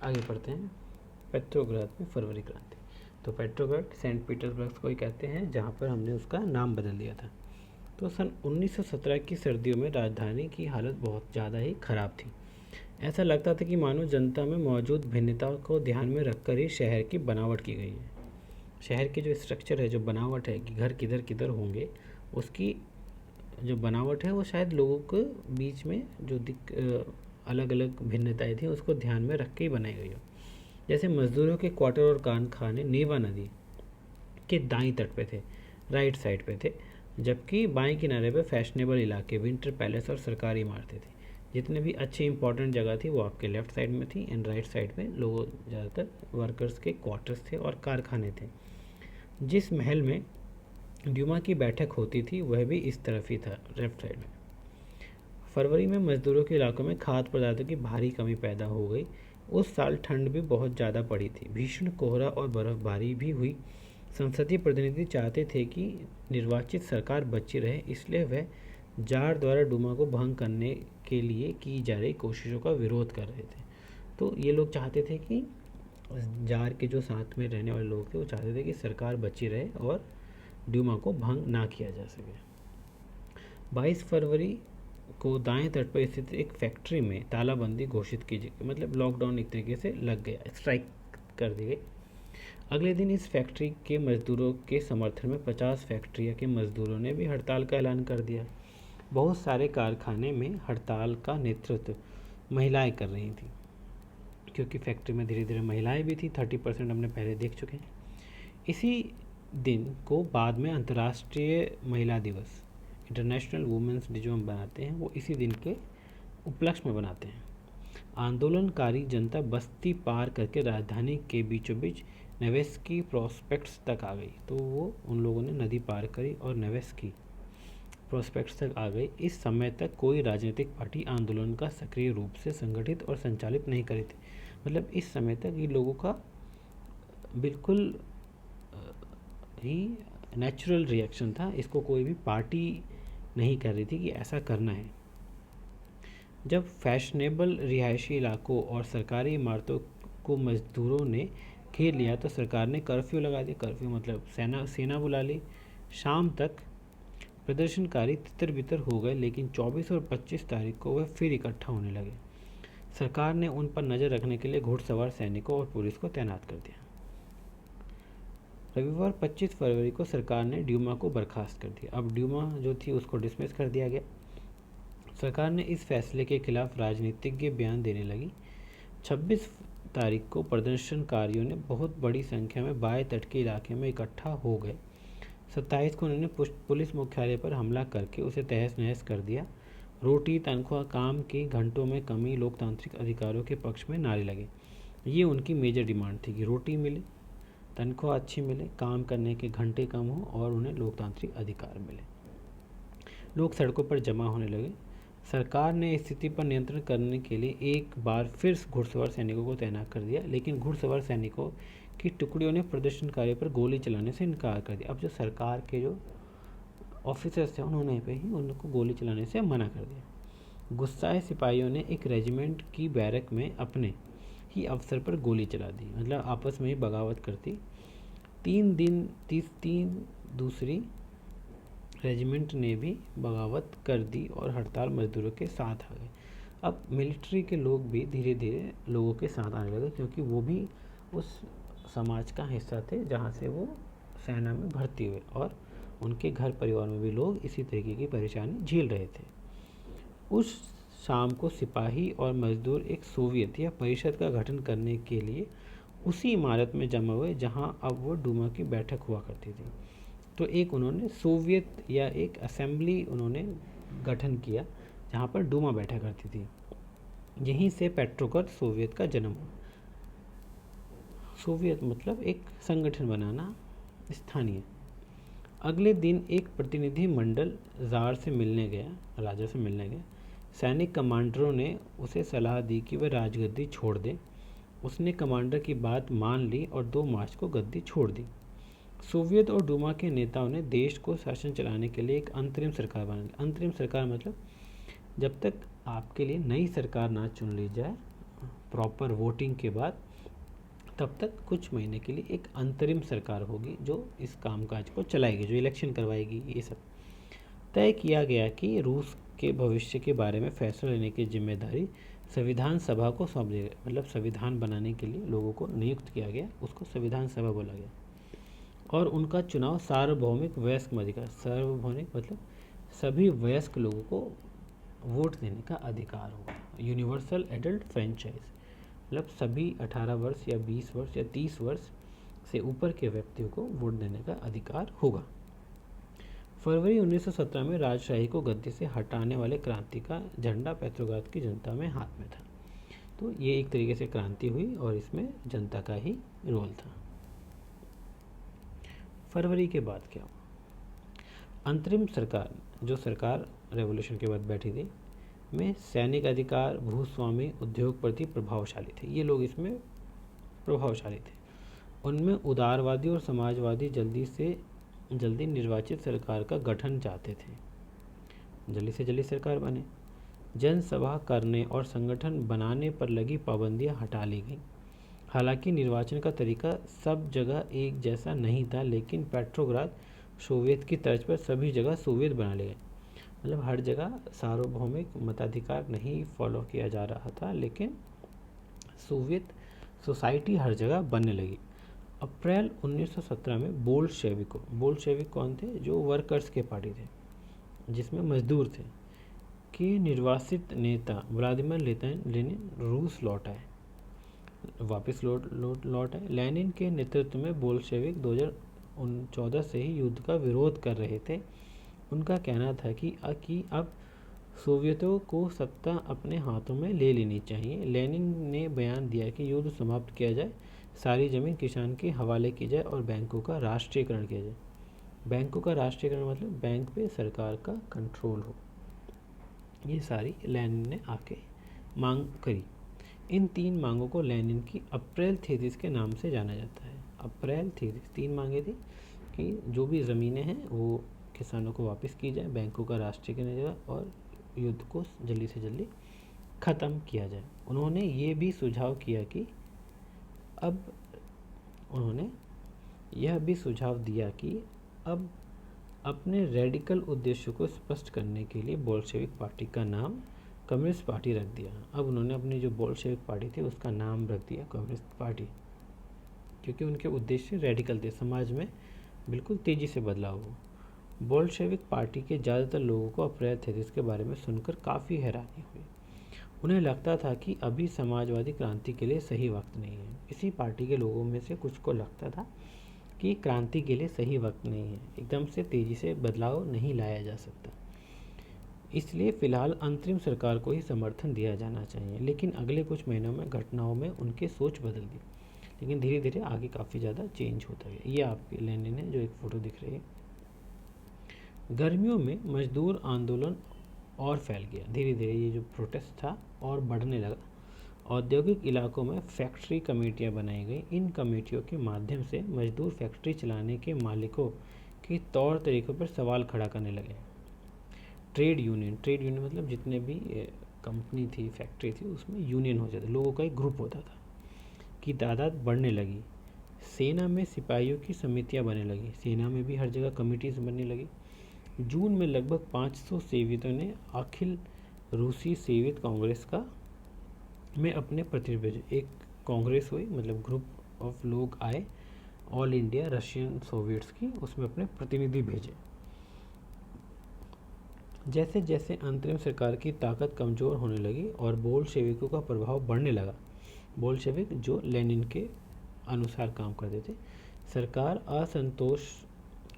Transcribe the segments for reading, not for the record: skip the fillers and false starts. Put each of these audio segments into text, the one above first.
आगे पढ़ते हैं। पेट्रोग्राद में फरवरी क्रांति। तो पेट्रोग्राद सेंट पीटर्सबर्ग को ही कहते हैं, जहाँ पर हमने उसका नाम बदल दिया था। तो सन 1917 की सर्दियों में राजधानी की हालत बहुत ज़्यादा ही ख़राब थी। ऐसा लगता था कि मानो जनता में मौजूद भिन्नता को ध्यान में रखकर ही शहर की बनावट की गई है। शहर की जो स्ट्रक्चर है, जो बनावट है कि घर किधर किधर होंगे, उसकी जो बनावट है वो शायद लोगों के बीच में जो अलग अलग भिन्नताएं थी उसको ध्यान में रख के ही बनाई गई हो। जैसे मजदूरों के क्वार्टर और कारखाने नेवा नदी के दाईं तट पे थे, राइट साइड पे थे, जबकि बाएं किनारे पे फैशनेबल इलाके, विंटर पैलेस और सरकारी इमारतें थी। जितने भी अच्छी इंपॉर्टेंट जगह थी वो आपके लेफ्ट साइड में थी, एंड राइट साइड में लोगों ज़्यादातर वर्कर्स के क्वार्टर्स थे और कारखाने थे। जिस महल में ड्यूमा की बैठक होती थी वह भी इस तरफ ही था, लेफ्ट साइड में। फरवरी में मजदूरों के इलाकों में खाद्य पदार्थों की भारी कमी पैदा हो गई। उस साल ठंड भी बहुत ज़्यादा पड़ी थी, भीषण कोहरा और बर्फबारी भी हुई। संसदीय प्रतिनिधि चाहते थे कि निर्वाचित सरकार बची रहे, इसलिए वह जार द्वारा डूमा को भंग करने के लिए की जा रही कोशिशों का विरोध कर रहे थे। तो ये लोग चाहते थे कि जार के जो साथ में रहने वाले लोग थे वो चाहते थे कि सरकार बची रहे और ड्यूमा को भंग ना किया जा सके। 22 फरवरी को दाएं तट पर स्थित एक फैक्ट्री में तालाबंदी घोषित की गई, मतलब लॉकडाउन एक तरीके से लग गया, स्ट्राइक कर दी गई। अगले दिन इस फैक्ट्री के मजदूरों के समर्थन में 50 फैक्ट्रिया के मजदूरों ने भी हड़ताल का ऐलान कर दिया। बहुत सारे कारखाने में हड़ताल का नेतृत्व महिलाएं कर रही थी, क्योंकि फैक्ट्री में धीरे धीरे महिलाएं भी थी। 30% हमने पहले देख चुके हैं। इसी दिन को बाद में अंतर्राष्ट्रीय महिला दिवस, इंटरनेशनल वुमेंस डे जो हम बनाते हैं, वो इसी दिन के उपलक्ष्य में बनाते हैं। आंदोलनकारी जनता बस्ती पार करके राजधानी के बीचों बीच नेवेस्की प्रोस्पेक्ट्स तक आ गई। तो वो उन लोगों ने नदी पार करी और नेवेस्की प्रोस्पेक्ट्स तक आ गई। इस समय तक कोई राजनीतिक पार्टी आंदोलन का सक्रिय रूप से संगठित और संचालित नहीं करी थी। मतलब इस समय तक ये लोगों का बिल्कुल ही नेचुरल रिएक्शन था, इसको कोई भी पार्टी नहीं कर रही थी कि ऐसा करना है। जब फैशनेबल रिहायशी इलाकों और सरकारी इमारतों को मजदूरों ने घेर लिया तो सरकार ने कर्फ्यू लगा दिया। कर्फ्यू मतलब सेना बुला ली। शाम तक प्रदर्शनकारी तितर बितर हो गए, लेकिन 24 और 25 तारीख को वह फिर इकट्ठा होने लगे। सरकार ने उन पर नज़र रखने के लिए घुड़सवार सैनिकों और पुलिस को तैनात कर दिया। रविवार 25 फरवरी को सरकार ने ड्यूमा को बर्खास्त कर दिया। अब ड्यूमा जो थी उसको डिसमिस कर दिया गया। सरकार ने इस फैसले के खिलाफ राजनीतिज्ञ बयान देने लगी। 26 तारीख को प्रदर्शनकारियों ने बहुत बड़ी संख्या में बाएं तट के इलाके में इकट्ठा हो गए। 27 को उन्होंने पुलिस मुख्यालय पर हमला करके उसे तहस नहस कर दिया। रोटी, तनख्वाह, काम के घंटों में कमी, लोकतांत्रिक अधिकारों के पक्ष में नारे लगे। ये उनकी मेजर डिमांड थी कि रोटी मिले, तनख्वाह अच्छी मिले, काम करने के घंटे कम हो और उन्हें लोकतांत्रिक अधिकार मिले। लोग सड़कों पर जमा होने लगे। सरकार ने स्थिति पर नियंत्रण करने के लिए एक बार फिर घुड़सवार सैनिकों को तैनात कर दिया, लेकिन घुड़सवार सैनिकों की टुकड़ियों ने प्रदर्शनकारियों पर गोली चलाने से इनकार कर दिया। अब जो सरकार के जो ऑफिसर्स थे उन्होंने पे ही उनको गोली चलाने से मना कर दिया। गुस्साए सिपाहियों ने एक रेजिमेंट की बैरक में अपने ही अफसर पर गोली चला दी, मतलब आपस में ही बगावत करती। 3 दिन दूसरी रेजिमेंट ने भी बगावत कर दी और हड़ताल मजदूरों के साथ आ गए। अब मिलिट्री के लोग भी धीरे धीरे लोगों के साथ आने लगे, क्योंकि वो भी उस समाज का हिस्सा थे जहाँ से वो सेना में भर्ती हुए, और उनके घर परिवार में भी लोग इसी तरीके की परेशानी झेल रहे थे। उस शाम को सिपाही और मजदूर एक सोवियत या परिषद का गठन करने के लिए उसी इमारत में जमा हुए जहाँ अब वो डूमा की बैठक हुआ करती थी। तो एक उन्होंने सोवियत या एक असेंबली उन्होंने गठन किया जहाँ पर डूमा बैठा करती थी। यहीं से पेट्रोग्राद सोवियत का जन्म हुआ। सोवियत मतलब एक संगठन बनाना, स्थानीय। अगले दिन एक प्रतिनिधि मंडल ज़ार से मिलने गया, राजा से मिलने गया। सैनिक कमांडरों ने उसे सलाह दी कि वह राजगद्दी छोड़ दे। उसने कमांडर की बात मान ली और 2 मार्च को गद्दी छोड़ दी। सोवियत और डूमा के नेताओं ने देश को शासन चलाने के लिए एक अंतरिम सरकार बना ली। अंतरिम सरकार मतलब जब तक आपके लिए नई सरकार ना चुन ली जाए प्रॉपर वोटिंग के बाद तब तक कुछ महीने के लिए एक अंतरिम सरकार होगी जो इस कामकाज को चलाएगी, जो इलेक्शन करवाएगी। ये सब तय किया गया कि रूस के भविष्य के बारे में फैसला लेने की जिम्मेदारी संविधान सभा को सौंप दी गई। मतलब संविधान बनाने के लिए लोगों को नियुक्त किया गया, उसको संविधान सभा बोला गया। और उनका चुनाव सार्वभौमिक वयस्क अधिकार, सार्वभौमिक मतलब सभी वयस्क लोगों को वोट देने का अधिकार होगा। यूनिवर्सल एडल्ट फ्रेंचाइज मतलब सभी 18 वर्ष या 20 वर्ष या 30 वर्ष से ऊपर के व्यक्तियों को वोट देने का अधिकार होगा। फरवरी 1917 में राजशाही को गद्दी से हटाने वाले क्रांति का झंडा पेट्रोग्राद की जनता में हाथ में था। तो ये एक तरीके से क्रांति हुई और इसमें जनता का ही रोल था। फरवरी के बाद क्या हुआ? अंतरिम सरकार, जो सरकार रेवोल्यूशन के बाद बैठी थी, में सैनिक अधिकार, भूस्वामी, उद्योगपति प्रभावशाली थे। ये लोग इसमें प्रभावशाली थे। उनमें उदारवादी और समाजवादी जल्दी से जल्दी निर्वाचित सरकार का गठन चाहते थे, जल्दी से जल्दी सरकार बने। जनसभा करने और संगठन बनाने पर लगी पाबंदियां हटा ली गई। हालांकि निर्वाचन का तरीका सब जगह एक जैसा नहीं था, लेकिन पेट्रोग्राद सोवियत की तर्ज पर सभी जगह सोवियत बना लिए गए। मतलब हर जगह सार्वभौमिक मताधिकार नहीं फॉलो किया जा रहा था, लेकिन सोवियत सोसाइटी हर जगह बनने लगी। अप्रैल 1917 में बोल्शेविक कौन थे? जो वर्कर्स के पार्टी थे, जिसमें मजदूर थे, कि निर्वासित नेता व्लादिमीर लेनिन रूस लौट आए, वापस लौट आए। लेनिन के नेतृत्व में बोल्शेविक 2014 से ही युद्ध का विरोध कर रहे थे। उनका कहना था कि अब सोवियतों को सत्ता अपने हाथों में ले लेनी चाहिए। लेनिन ने बयान दिया कि युद्ध समाप्त किया जाए, सारी जमीन किसान के हवाले की जाए और बैंकों का राष्ट्रीयकरण किया जाए। बैंकों का राष्ट्रीयकरण मतलब बैंक पे सरकार का कंट्रोल हो। ये सारी लेनिन ने आके मांग करी। इन 3 मांगों को लेनिन की अप्रैल थीसिस के नाम से जाना जाता है। अप्रैल थीसिस 3 मांगे थी कि जो भी ज़मीनें हैं वो किसानों को वापस की जाए, बैंकों का राष्ट्रीयकरण किया जाए और युद्ध को जल्दी से जल्दी ख़त्म किया जाए। उन्होंने ये भी सुझाव किया कि उन्होंने यह भी सुझाव दिया कि अब अपने रेडिकल उद्देश्य को स्पष्ट करने के लिए बोल्शेविक पार्टी का नाम कम्युनिस्ट पार्टी रख दिया। अब उन्होंने अपनी जो बोल्शेविक पार्टी थी उसका नाम रख दिया कम्युनिस्ट पार्टी, क्योंकि उनके उद्देश्य रेडिकल थे, समाज में बिल्कुल तेज़ी से बदलाव हो। बोल्शेविक पार्टी के ज़्यादातर लोगों को अप्रैल 33 के बारे में सुनकर काफ़ी हैरानी हुई। उन्हें लगता था कि अभी समाजवादी क्रांति के लिए सही वक्त नहीं है। इसी पार्टी के लोगों में से कुछ को लगता था कि क्रांति के लिए सही वक्त नहीं है, एकदम से तेज़ी से बदलाव नहीं लाया जा सकता, इसलिए फ़िलहाल अंतरिम सरकार को ही समर्थन दिया जाना चाहिए। लेकिन अगले कुछ महीनों में घटनाओं में उनकी सोच बदल दी, लेकिन धीरे धीरे आगे काफ़ी ज़्यादा चेंज होता गया। ये आपके लेनिन है, जो एक फ़ोटो दिख रही है। गर्मियों में मजदूर आंदोलन और फैल गया। धीरे धीरे ये जो प्रोटेस्ट था और बढ़ने लगा। औद्योगिक इलाकों में फैक्ट्री कमेटियां बनाई गई। इन कमेटियों के माध्यम से मजदूर फैक्ट्री चलाने के मालिकों के तौर तरीक़ों पर सवाल खड़ा करने लगे। ट्रेड यूनियन मतलब जितने भी कंपनी थी, फैक्ट्री थी, उसमें यूनियन हो जाता, लोगों का एक ग्रुप होता था, की तादाद बढ़ने लगी। सेना में सिपाहियों की समितियां बनने लगी। सेना में भी हर जगह कमिटीज़ बनने लगी। जून में लगभग 500 सेवियतों ने अखिल रूसी सेवियत कांग्रेस में अपने प्रतिनिधि भेजे। एक कांग्रेस हुई, मतलब ग्रुप ऑफ लोग आए, ऑल इंडिया रशियन सोवियट्स की, उसमें अपने प्रतिनिधि भेजे। जैसे जैसे अंतरिम सरकार की ताकत कमज़ोर होने लगी और बोल्शेविकों का प्रभाव बढ़ने लगा, बोल्शेविक जो लेनिन के अनुसार काम करते थे, सरकार असंतोष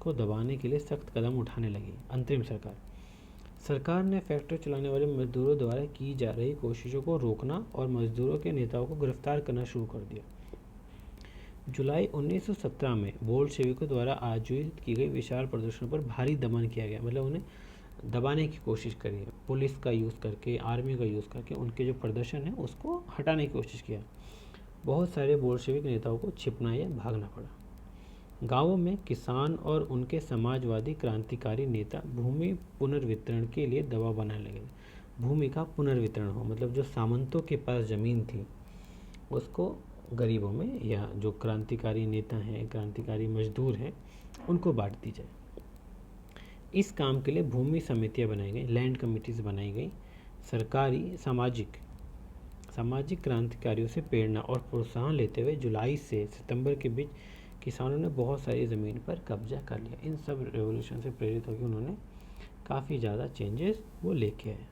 को दबाने के लिए सख्त कदम उठाने लगी। अंतरिम सरकार ने फैक्ट्री चलाने वाले मजदूरों द्वारा की जा रही कोशिशों को रोकना और मजदूरों के नेताओं को गिरफ्तार करना शुरू कर दिया। जुलाई 1917 में बोल्शेविकों द्वारा आयोजित की गई विशाल प्रदर्शनों पर भारी दमन किया गया। मतलब उन्हें दबाने की कोशिश करी, पुलिस का यूज़ करके, आर्मी का यूज़ करके उनके जो प्रदर्शन है उसको हटाने की कोशिश किया। बहुत सारे बोल्शेविक नेताओं को छिपना या भागना पड़ा। गांवों में किसान और उनके समाजवादी क्रांतिकारी नेता भूमि पुनर्वितरण के लिए दबाव बनाने लगे। भूमि का पुनर्वितरण हो, मतलब जो सामंतों के पास ज़मीन थी उसको गरीबों में या जो क्रांतिकारी नेता हैं, क्रांतिकारी मजदूर हैं, उनको बांट दी जाए। इस काम के लिए भूमि समितियां बनाई गई, लैंड कमिटीज़ बनाई गई। सरकारी सामाजिक क्रांतिकारियों से प्रेरणा और प्रोत्साहन लेते हुए जुलाई से सितंबर के बीच किसानों ने बहुत सारी ज़मीन पर कब्जा कर लिया। इन सब रेवोल्यूशन से प्रेरित होकर उन्होंने काफ़ी ज़्यादा चेंजेस वो लेके आए।